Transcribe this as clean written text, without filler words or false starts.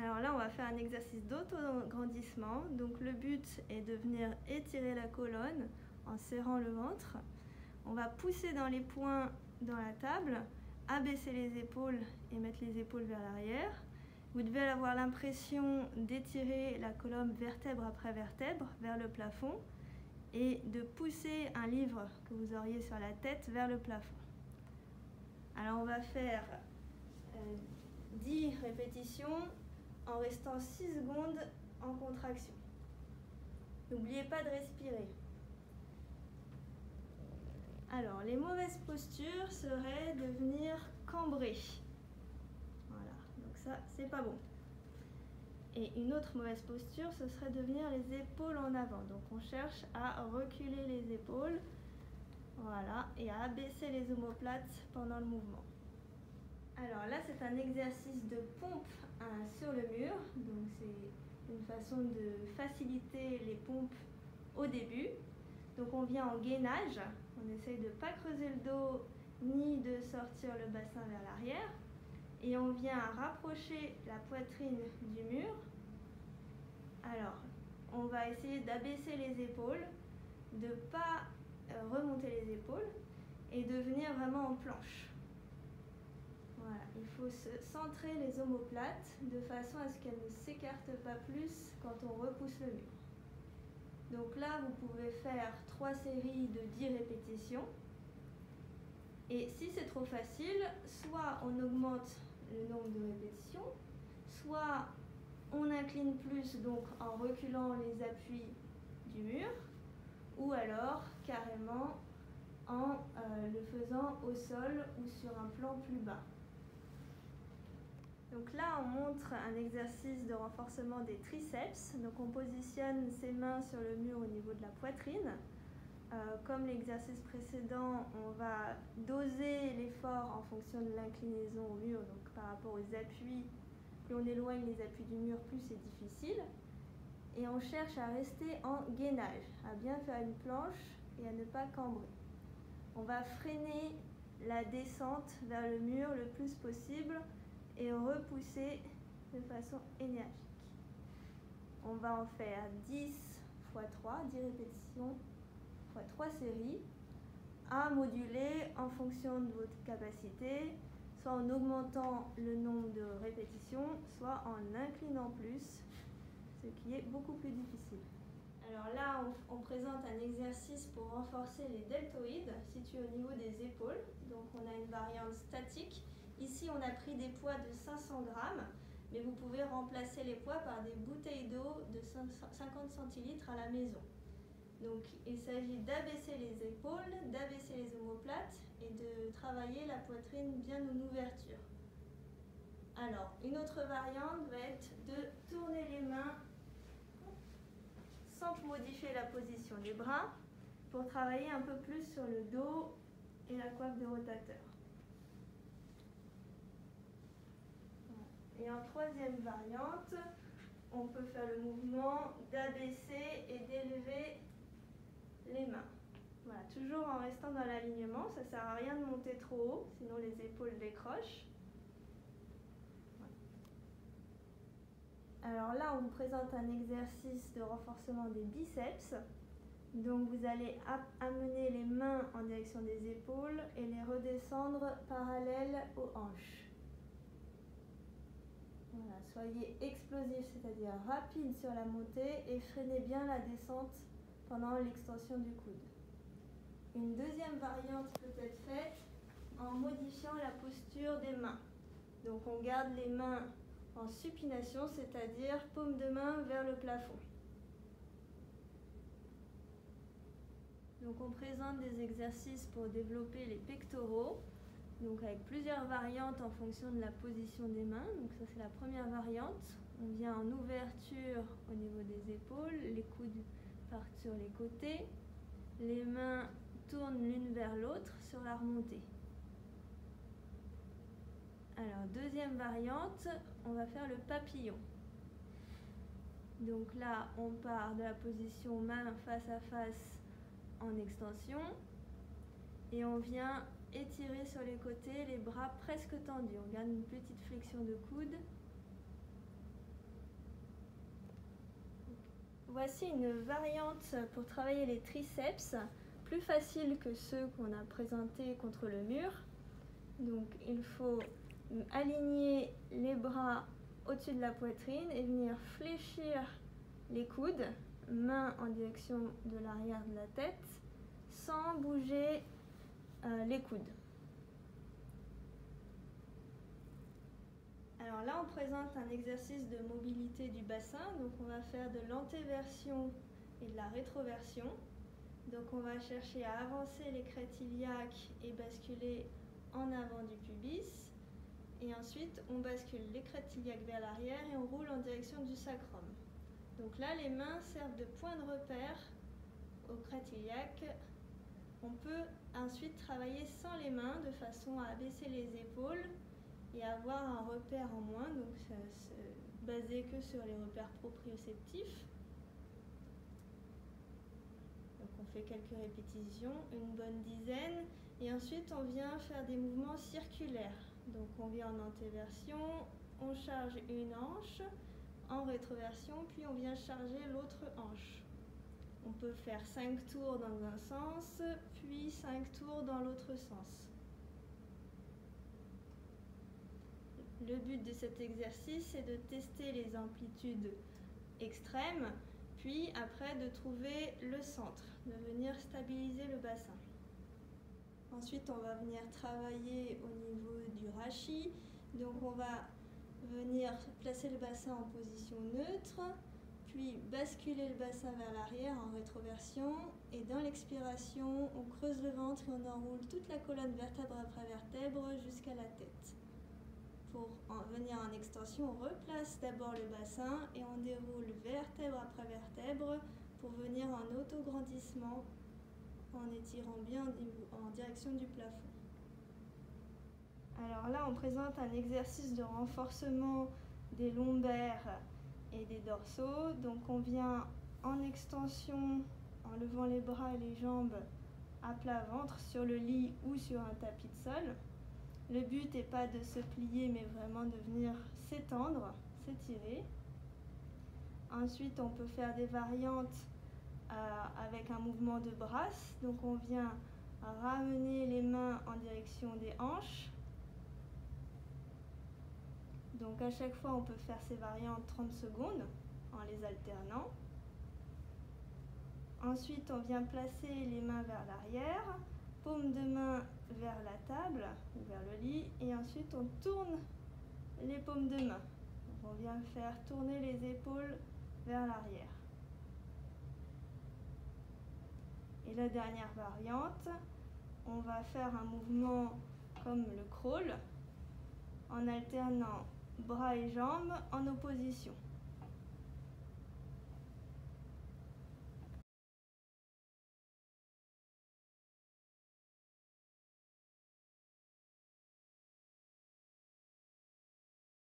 Alors là, on va faire un exercice d'auto-grandissement. Donc le but est de venir étirer la colonne en serrant le ventre. On va pousser dans les poings dans la table, abaisser les épaules et mettre les épaules vers l'arrière. Vous devez avoir l'impression d'étirer la colonne vertèbre après vertèbre vers le plafond et de pousser un livre que vous auriez sur la tête vers le plafond. Alors on va faire 10 répétitions en restant 6 secondes en contraction. N'oubliez pas de respirer. Alors, les mauvaises postures seraient de venir cambrer. Voilà, donc ça, c'est pas bon. Et une autre mauvaise posture, ce serait de venir les épaules en avant. Donc on cherche à reculer les épaules, voilà, et à abaisser les omoplates pendant le mouvement. Alors là, c'est un exercice de pompe sur le mur. Donc c'est une façon de faciliter les pompes au début. Donc on vient en gainage, on essaye de ne pas creuser le dos ni de sortir le bassin vers l'arrière. Et on vient rapprocher la poitrine du mur. Alors, on va essayer d'abaisser les épaules, de ne pas remonter les épaules et de venir vraiment en planche. Voilà, il faut se centrer les omoplates de façon à ce qu'elles ne s'écartent pas plus quand on repousse le mur. Donc là, vous pouvez faire 3 séries de 10 répétitions. Et si c'est trop facile, soit on augmente le nombre de répétitions, soit on incline plus, donc en reculant les appuis du mur, ou alors carrément en le faisant au sol ou sur un plan plus bas. Donc là, on montre un exercice de renforcement des triceps. Donc on positionne ses mains sur le mur au niveau de la poitrine. Comme l'exercice précédent, on va doser l'effort en fonction de l'inclinaison au mur, donc par rapport aux appuis. Plus on éloigne les appuis du mur, plus c'est difficile. Et on cherche à rester en gainage, à bien faire une planche et à ne pas cambrer. On va freiner la descente vers le mur le plus possible et repousser de façon énergique. On va en faire 10 x 3, 10 répétitions x 3 séries, à moduler en fonction de votre capacité, soit en augmentant le nombre de répétitions, soit en inclinant plus, ce qui est beaucoup plus difficile. Alors là, on présente un exercice pour renforcer les deltoïdes situés au niveau des épaules. Donc on a une variante statique. Ici, on a pris des poids de 500 grammes, mais vous pouvez remplacer les poids par des bouteilles d'eau de 50 centilitres à la maison. Donc il s'agit d'abaisser les épaules, d'abaisser les omoplates et de travailler la poitrine bien en ouverture. Alors, une autre variante va être de tourner les mains sans modifier la position des bras pour travailler un peu plus sur le dos et la coiffe de rotateur. Et en troisième variante, on peut faire le mouvement d'abaisser et d'élever les mains. Voilà, toujours en restant dans l'alignement, ça ne sert à rien de monter trop haut, sinon les épaules décrochent. Alors là, on vous présente un exercice de renforcement des biceps. Donc vous allez amener les mains en direction des épaules et les redescendre parallèles aux hanches. Voilà, soyez explosif, c'est-à-dire rapide sur la montée et freinez bien la descente pendant l'extension du coude. Une deuxième variante peut être faite en modifiant la posture des mains. Donc on garde les mains en supination, c'est-à-dire paume de main vers le plafond. Donc on présente des exercices pour développer les pectoraux, donc avec plusieurs variantes en fonction de la position des mains. Donc ça c'est la première variante. On vient en ouverture au niveau des épaules, les coudes partent sur les côtés, les mains tournent l'une vers l'autre sur la remontée. Alors deuxième variante, on va faire le papillon. Donc là on part de la position main face à face en extension et on vient étirer sur les côtés, les bras presque tendus. On garde une petite flexion de coude Voici une variante pour travailler les triceps, plus facile que ceux qu'on a présentés contre le mur. Donc il faut aligner les bras au-dessus de la poitrine et venir fléchir les coudes, mains en direction de l'arrière de la tête, sans bouger les coudes. Alors là, on présente un exercice de mobilité du bassin. Donc on va faire de l'antéversion et de la rétroversion. Donc on va chercher à avancer les crêtes iliaques et basculer en avant du pubis. Et ensuite, on bascule les crêtes iliaques vers l'arrière et on roule en direction du sacrum. Donc là, les mains servent de point de repère aux crêtes iliaques. On peut ensuite travailler sans les mains de façon à abaisser les épaules et avoir un repère en moins, donc se baser que sur les repères proprioceptifs. Donc on fait quelques répétitions, une bonne dizaine, et ensuite on vient faire des mouvements circulaires. Donc on vient en antéversion, on charge une hanche, en rétroversion, puis on vient charger l'autre hanche. On peut faire 5 tours dans un sens, puis 5 tours dans l'autre sens. Le but de cet exercice est de tester les amplitudes extrêmes, puis après de trouver le centre, de venir stabiliser le bassin. Ensuite, on va venir travailler au niveau du rachis. Donc on va venir placer le bassin en position neutre, puis basculer le bassin vers l'arrière en rétroversion. Et dans l'expiration, on creuse le ventre et on enroule toute la colonne vertèbre après vertèbre jusqu'à la tête. Pour en venir en extension, on replace d'abord le bassin et on déroule vertèbre après vertèbre pour venir en autograndissement en étirant bien en direction du plafond. Alors là, on présente un exercice de renforcement des lombaires et des dorsaux. Donc on vient en extension en levant les bras et les jambes à plat ventre sur le lit ou sur un tapis de sol. Le but n'est pas de se plier, mais vraiment de venir s'étendre, s'étirer. Ensuite, on peut faire des variantes avec un mouvement de brasse. Donc on vient ramener les mains en direction des hanches. Donc à chaque fois, on peut faire ces variantes 30 secondes en les alternant. Ensuite, on vient placer les mains vers l'arrière, paume de main vers la table ou vers le lit, et ensuite on tourne les paumes de main. Donc on vient faire tourner les épaules vers l'arrière. Et la dernière variante, on va faire un mouvement comme le crawl en alternant bras et jambes en opposition.